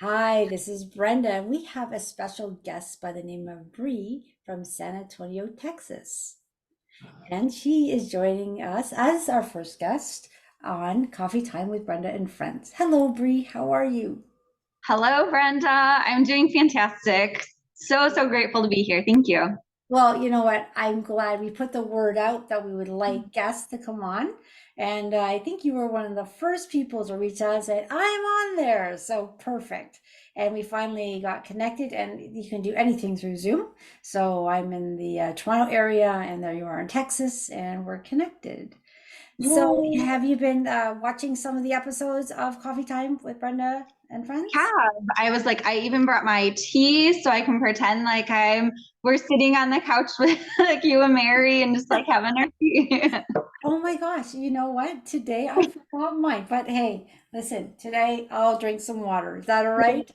Hi, this is Brenda, and we have a special guest by the name of Bree from San Antonio, Texas. And she is joining us as our first guest on Coffee Time with Brenda and Friends. Hello, Bree. How are you? Hello, Brenda. I'm doing fantastic. So grateful to be here. Thank you. Well, you know what? I'm glad we put the word out that we would like guests to come on. And I think you were one of the first people to reach out and say, I'm on there. So perfect. And we finally got connected, and you can do anything through Zoom. So I'm in the Toronto area, and there you are in Texas, and we're connected. So Yay. have you been watching some of the episodes of Coffee Time with Brenda and Yeah, Friends? I was like, I even brought my tea so I can pretend like we're sitting on the couch with like you and Mary and just like having our tea. Oh my gosh, you know what? Today I forgot mine, but hey, listen, today I'll drink some water. Is that all right?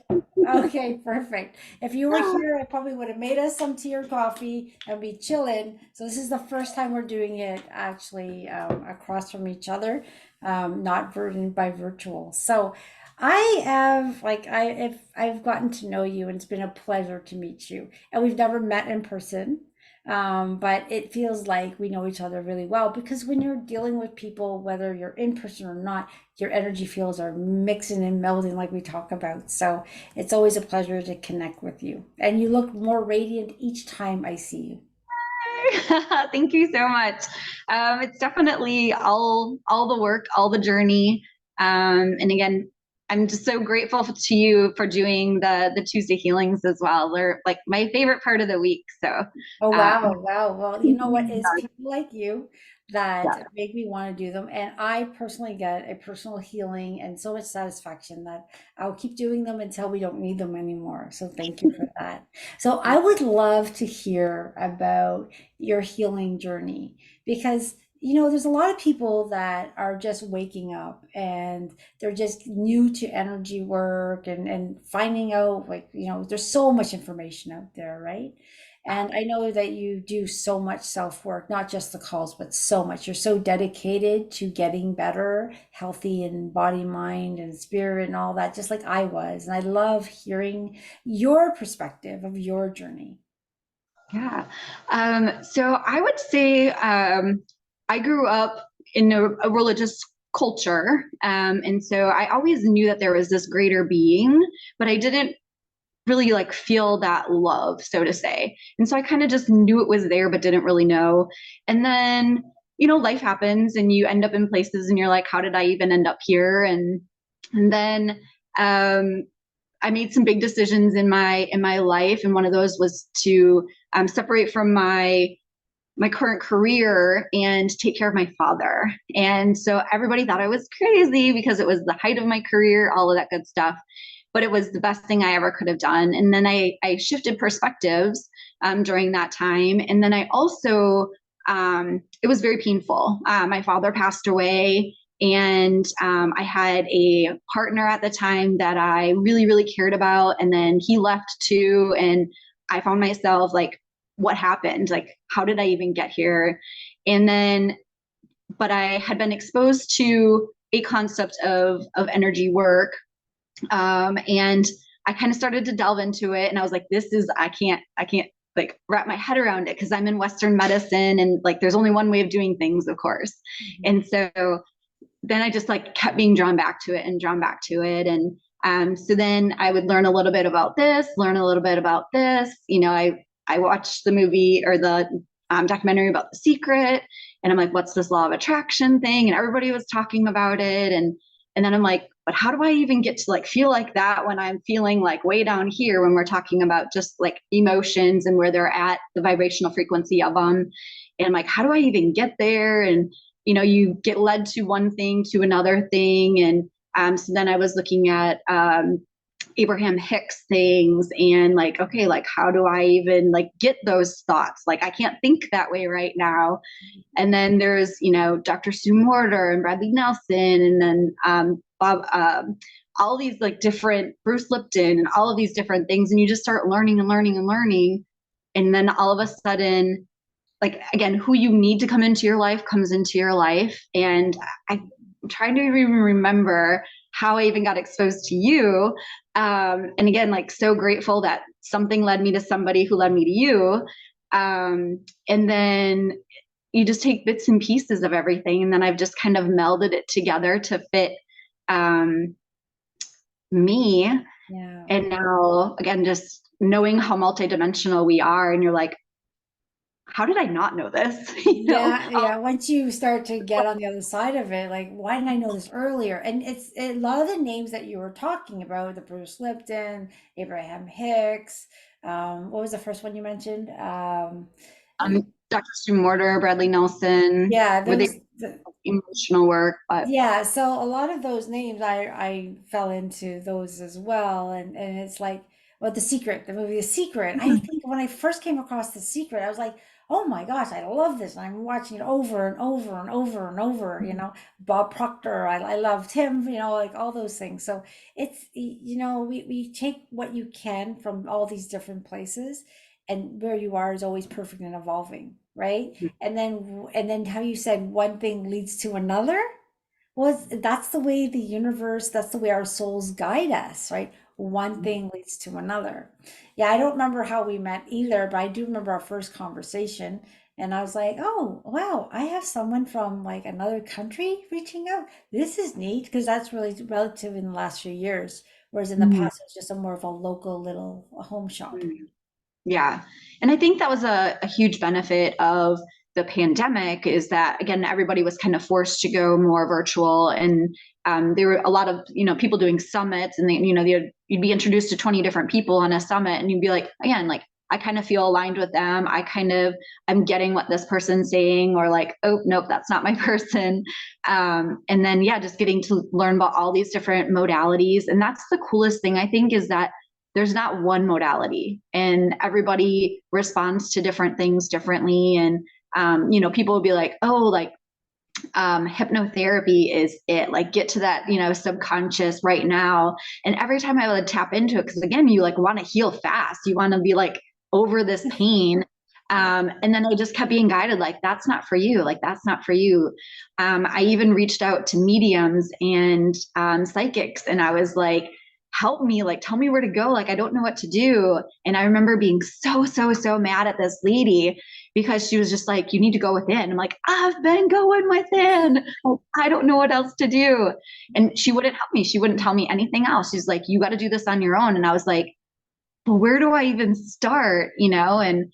Okay, perfect. If you were here, I probably would have made us some tea or coffee and be chilling. So this is the first time we're doing it actually across from each other, not by virtual. So I have if I've gotten to know you, and it's been a pleasure to meet you. And we've never met in person. But it feels like we know each other really well because when you're dealing with people, whether you're in person or not, your energy fields are mixing and melding like we talk about. So it's always a pleasure to connect with you. And you look more radiant each time I see you. Thank you so much. It's definitely all the work, all the journey. And again, I'm just so grateful to you for doing the Tuesday healings as well. They're like my favorite part of the week. So Oh, wow, um, wow. Well, you know what? It's people like you yeah. that make me want to do them. And I personally get a personal healing and so much satisfaction that I'll keep doing them until we don't need them anymore. So thank you for that. So I would love to hear about your healing journey because, there's a lot of people that are just waking up and they're just new to energy work and finding out, like, there's so much information out there, right? And I know that you do so much self work, not just the calls, but so much. You're so dedicated to getting better, healthy in body, mind, and spirit, and all that, just like I was. And I love hearing your perspective of your journey. Yeah. So I would say I grew up in a religious culture. And so I always knew that there was this greater being, but I didn't really like feel that love, so to say. And so I kind of just knew it was there, but didn't really know. And then, life happens and you end up in places and you're like, how did I even end up here? And then um, I made some big decisions in my life, and one of those was to separate from my current career and take care of my father. And so everybody thought I was crazy because it was the height of my career, all of that good stuff. But it was the best thing I ever could have done. And then I shifted perspectives during that time. And then I also, it was very painful. My father passed away, and I had a partner at the time that I really, really cared about. And then he left too. And I found myself like, what happened? Like, how did I even get here? And then, but I had been exposed to a concept of energy work. And I kind of started to delve into it, and I was like, this is, I can't like wrap my head around it because I'm in Western medicine and like there's only one way of doing things, of course. Mhm. And so then I just like kept being drawn back to it and drawn back to it. And so then I would learn a little bit about this, learn a little bit about this. I watched the movie or the documentary about The Secret, and I'm like, what's this law of attraction thing? And everybody was talking about it, and then I'm like, but how do I even get to like feel like that when I'm feeling like way down here when we're talking about just like emotions and where they're at, the vibrational frequency of them. And I'm like, how do I even get there? And you get led to one thing to another thing. And so then I was looking at Abraham Hicks things and like, okay, like how do I even like get those thoughts? Like I can't think that way right now. And then there's, Dr. Sue Morter and Bradley Nelson, and then Bob, all these like different Bruce Lipton and all of these different things. And you just start learning and learning and learning. And then all of a sudden, like again, who you need to come into your life comes into your life. And I'm trying to even remember how I even got exposed to you. And again, like so grateful that something led me to somebody who led me to you. And then you just take bits and pieces of everything. And then I've just kind of melded it together to fit um, me. Yeah. And now, again, just knowing how multidimensional we are, and you're like, how did I not know this? Yeah, yeah. Once you start to get on the other side of it, like, why didn't I know this earlier? And it's a lot of the names that you were talking about, the Bruce Lipton, Abraham Hicks. What was the first one you mentioned? Dr. Stu Mortar, Bradley Nelson, Yeah, where they those. emotional work, but Yeah, so a lot of those names I fell into those as well, and it's like, well, The Secret, the movie The Secret. I think when I first came across The Secret, I was like, oh my gosh, I love this, and I'm watching it over and over and over and over. Bob Proctor, I loved him. Like all those things. So it's we take what you can from all these different places, and where you are is always perfect and evolving, right? And then how you said one thing leads to another. Well, that's the way the universe, that's the way our souls guide us, right? One thing leads to another. Yeah, I don't remember how we met either, but I do remember our first conversation. And I was like, oh, wow, I have someone from like another country reaching out. This is neat because that's really relative in the last few years. Whereas in the mm, past, it was just a more of a local little home shop. mm. Yeah. And I think that was a huge benefit of the pandemic is that, again, everybody was kind of forced to go more virtual. And there were a lot of, people doing summits, and you'd be introduced to 20 different people on a summit, and you'd be like, again, like, I kind of feel aligned with them. I'm getting what this person's saying, or like, oh, nope, that's not my person. And then, yeah, just getting to learn about all these different modalities. And that's the coolest thing, I think, is that there's not one modality, and everybody responds to different things differently. And people will be like, oh, like hypnotherapy is it, like get to that subconscious right now. And every time I would tap into it, because again, you like want to heal fast, you want to be like over this pain. Yeah. And then I just kept being guided, like, that's not for you, like that's not for you. I even reached out to mediums and psychics, and I was like, help me, like tell me where to go, like I don't know what to do. And I remember being so mad at this lady because she was just like, you need to go within. I'm like, I've been going within, I don't know what else to do. And she wouldn't help me, she wouldn't tell me anything else. She's like, you got to do this on your own. And I was like, well, where do I even start? And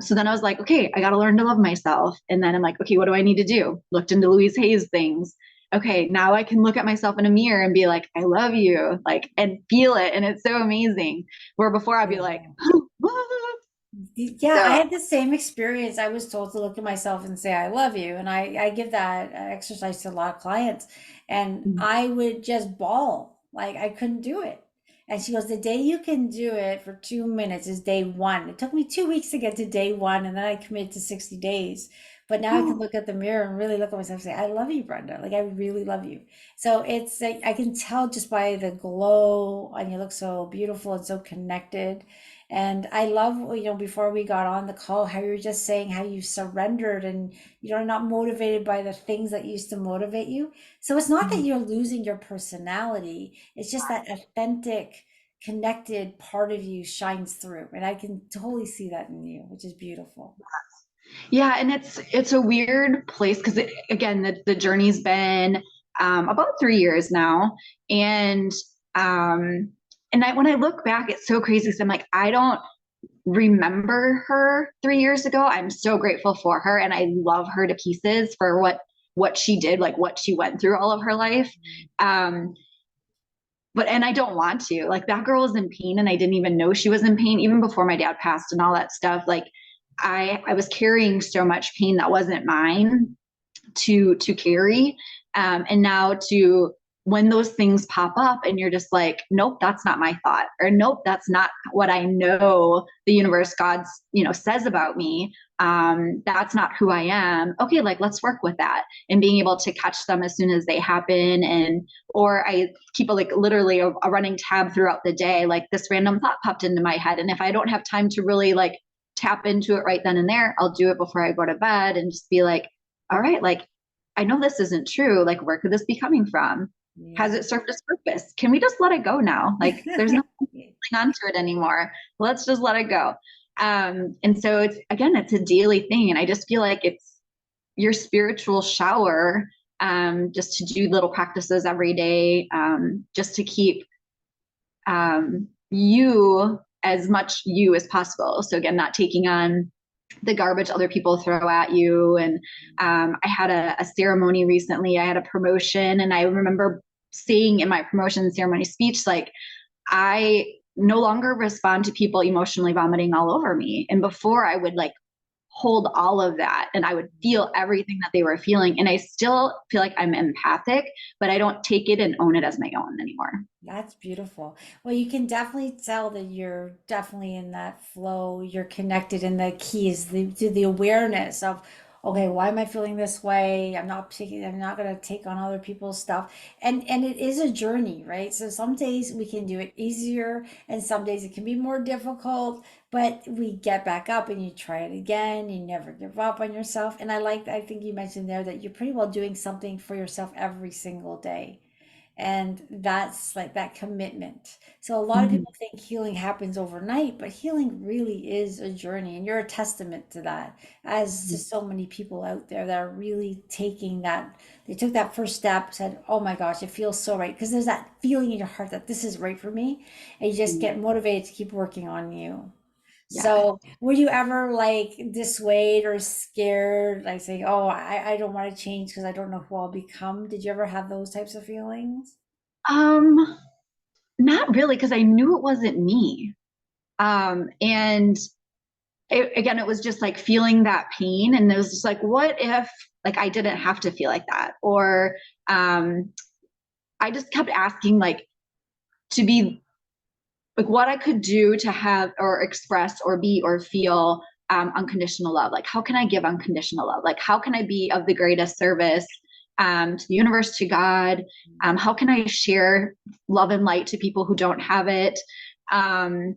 so then I was like, okay, I got to learn to love myself. And then I'm like, okay, what do I need to do? Looked into Louise Hay's things. Okay, now I can look at myself in a mirror and be like, I love you, like, and feel it. And it's so amazing. Where before I'd be like, Yeah. Yeah, I so had the same experience. I was told to look at myself and say, I love you. And I give that exercise to a lot of clients. And I would just bawl. Like I couldn't do it. And she goes, the day you can do it for 2 minutes is day one. It took me 2 weeks to get to day one. And then I committed to 60 days. But now I can look at the mirror and really look at myself and say, I love you, Brenda. Like I really love you. So it's like, I can tell just by the glow, and you look so beautiful and so connected. And I love, before we got on the call, how you were just saying how you surrendered and you're not motivated by the things that used to motivate you. So it's not that you're losing your personality, it's just that authentic, connected part of you shines through. And I can totally see that in you, which is beautiful. yeah, and it's a weird place because again, the journey's been about 3 years now. And when I look back, it's so crazy because I'm like, I don't remember her 3 years ago. I'm so grateful for her, and I love her to pieces for what she did, like what she went through all of her life. Um, and I don't want to. Like that girl was in pain, and I didn't even know she was in pain even before my dad passed and all that stuff. Like I was carrying so much pain that wasn't mine to carry. And now to when those things pop up and you're just like, nope, that's not my thought, or nope, that's not what I know the universe, God's, says about me. That's not who I am. Okay, like let's work with that, and being able to catch them as soon as they happen. Or I keep like literally a running tab throughout the day. Like this random thought popped into my head, and if I don't have time to really like tap into it right then and there, I'll do it before I go to bed and just be like, all right, like I know this isn't true. Like, where could this be coming from? Has Yeah. it served its purpose? Can we just let it go now? Like there's no holding on to it anymore. Let's just let it go. And so it's again, it's a daily thing. And I just feel like it's your spiritual shower, just to do little practices every day, just to keep you as much you as possible. So again, not taking on the garbage other people throw at you. And I had a ceremony recently. I had a promotion, and I remember saying in my promotion ceremony speech, like, I no longer respond to people emotionally vomiting all over me. And before I would like hold all of that and I would feel everything that they were feeling. And I still feel like I'm empathic, but I don't take it and own it as my own anymore. That's beautiful. Well, you can definitely tell that you're definitely in that flow. You're connected, and the key is to the awareness of, okay, why am I feeling this way? I'm not gonna take on other people's stuff. And it is a journey, right? So some days we can do it easier, and some days it can be more difficult, but we get back up and you try it again. You never give up on yourself. And I think you mentioned there that you're pretty well doing something for yourself every single day, and that's like that commitment. So a lot of Mhm. people think healing happens overnight, but healing really is a journey, and you're a testament to that, as to so many people out there that are really taking that. They took that first step, said, oh my gosh, it feels so right, because there's that feeling in your heart that this is right for me, and you just get motivated to keep working on you. Yeah. So, were you ever like dissuaded or scared, like saying, "Oh, I don't want to change because I don't know who I'll become"? Did you ever have those types of feelings? Um, Not really, because I knew it wasn't me. And again, it was just like feeling that pain. And it was just like, what if like I didn't have to feel like that? Or I just kept asking like to be like what I could do to have or express or be or feel unconditional love. Like, how can I give unconditional love? Like, how can I be of the greatest service to the universe, to God? How can I share love and light to people who don't have it? Um,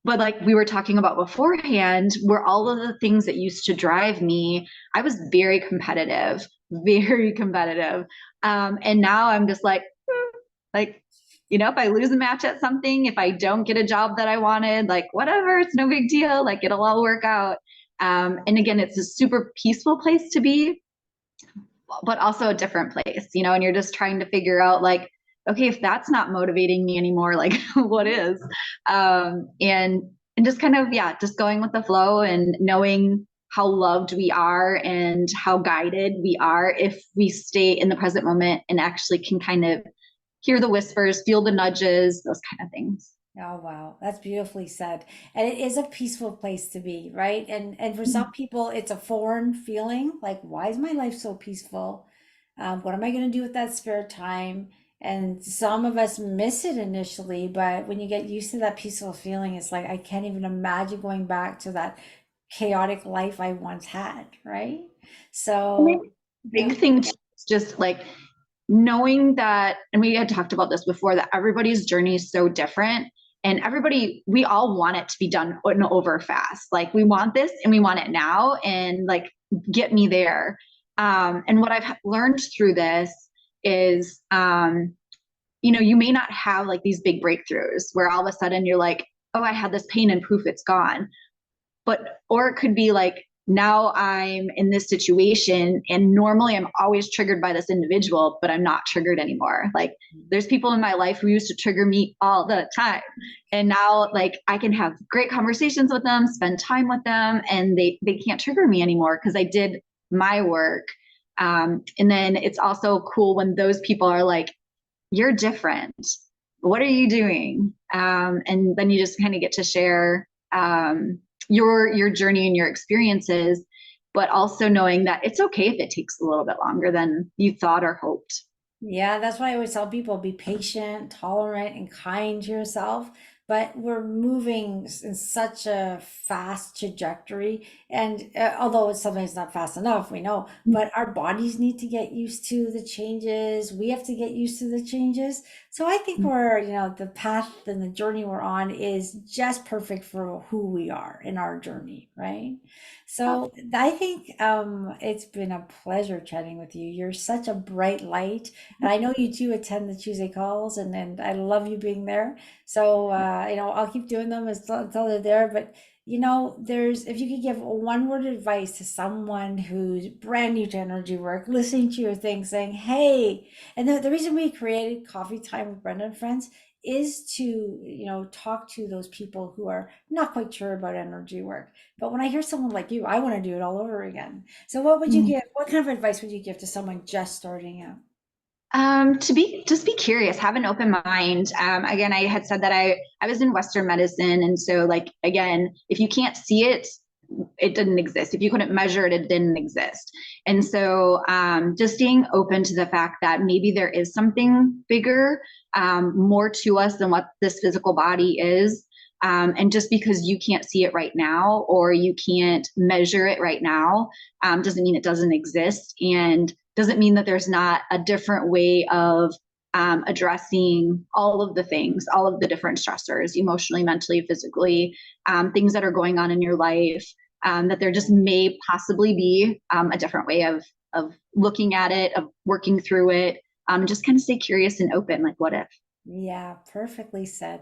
but like we were talking about beforehand, were all of the things that used to drive me, I was very competitive, very competitive. And now I'm just like, if I lose a match at something, if I don't get a job that I wanted, like whatever, it's no big deal. Like it'll all work out. And again, it's a super peaceful place to be, but also a different place, and you're just trying to figure out like, okay, if that's not motivating me anymore, like what is? And just kind of, yeah, just going with the flow and knowing how loved we are and how guided we are if we stay in the present moment and actually can kind of hear the whispers, feel the nudges, those kind of things. Oh wow, that's beautifully said. And it is a peaceful place to be, right? And for some people, it's a foreign feeling, like, why is my life so peaceful? What am I going to do with that spare time? And some of us miss it initially, but when you get used to that peaceful feeling, it's like I can't even imagine going back to that chaotic life I once had, right? I think So, yeah. big thing too is just like knowing that, and we had talked about this before, that everybody's journey is so different. And we all want it to be done over fast. Like we want this and we want it now and like get me there. And what I've learned through this is, you may not have like these big breakthroughs where all of a sudden you're like, oh, I had this pain and poof, it's gone. Or it could be like, now I'm in this situation and normally I'm always triggered by this individual, but I'm not triggered anymore. Like there's people in my life who used to trigger me all the time. And now like I can have great conversations with them, spend time with them, and they can't trigger me anymore because I did my work. And then it's also cool when those people are like, you're different. What are you doing? And then you just kind of get to share your journey and your experiences, but also knowing that it's okay if it takes a little bit longer than you thought or hoped. Yeah, that's why I always tell people be patient, tolerant, and kind to yourself. but we're moving in such a fast trajectory. And although it's sometimes not fast enough, we know, but our bodies need to get used to the changes. We have to get used to the changes. So I think we're, the path and the journey we're on is just perfect for who we are in our journey, right? So I think it's been a pleasure chatting with you. You're such a bright light. And I know you too attend the Tuesday calls, and I love you being there. So, I'll keep doing them until they're there. But, if you could give one word of advice to someone who's brand new to energy work, listening to your thing, saying, hey, and the reason we created Coffee Time with Brenda and Friends is to, talk to those people who are not quite sure about energy work. But when I hear someone like you, I want to do it all over again. So what kind of advice would you give to someone just starting out? To be just be curious, have an open mind. Again, I had said that I was in Western medicine, and so like again, if you can't see it, it didn't exist. If you couldn't measure it, it didn't exist. And so just staying open to the fact that maybe there is something bigger, more to us than what this physical body is. And just because you can't see it right now or you can't measure it right now, doesn't mean it doesn't exist. And doesn't mean that there's not a different way of addressing all of the things, all of the different stressors, emotionally, mentally, physically, things that are going on in your life, that there just may possibly be a different way of looking at it, of working through it. Just kind of stay curious and open, like what if? Yeah, perfectly said.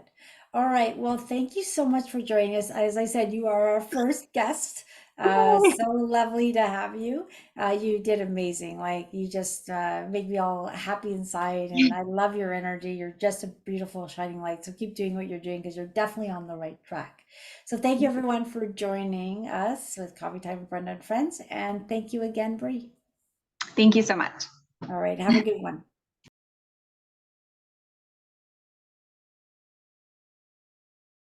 All right. Well, thank you so much for joining us. As I said, you are our first guest. So lovely to have you. You did amazing. Like you just make me all happy inside, and I love your energy. You're just a beautiful shining light. So keep doing what you're doing because you're definitely on the right track. So thank you everyone for joining us with Coffee Time with Brenda and Friends, and thank you again, Bree. Thank you so much. All right. Have a good one.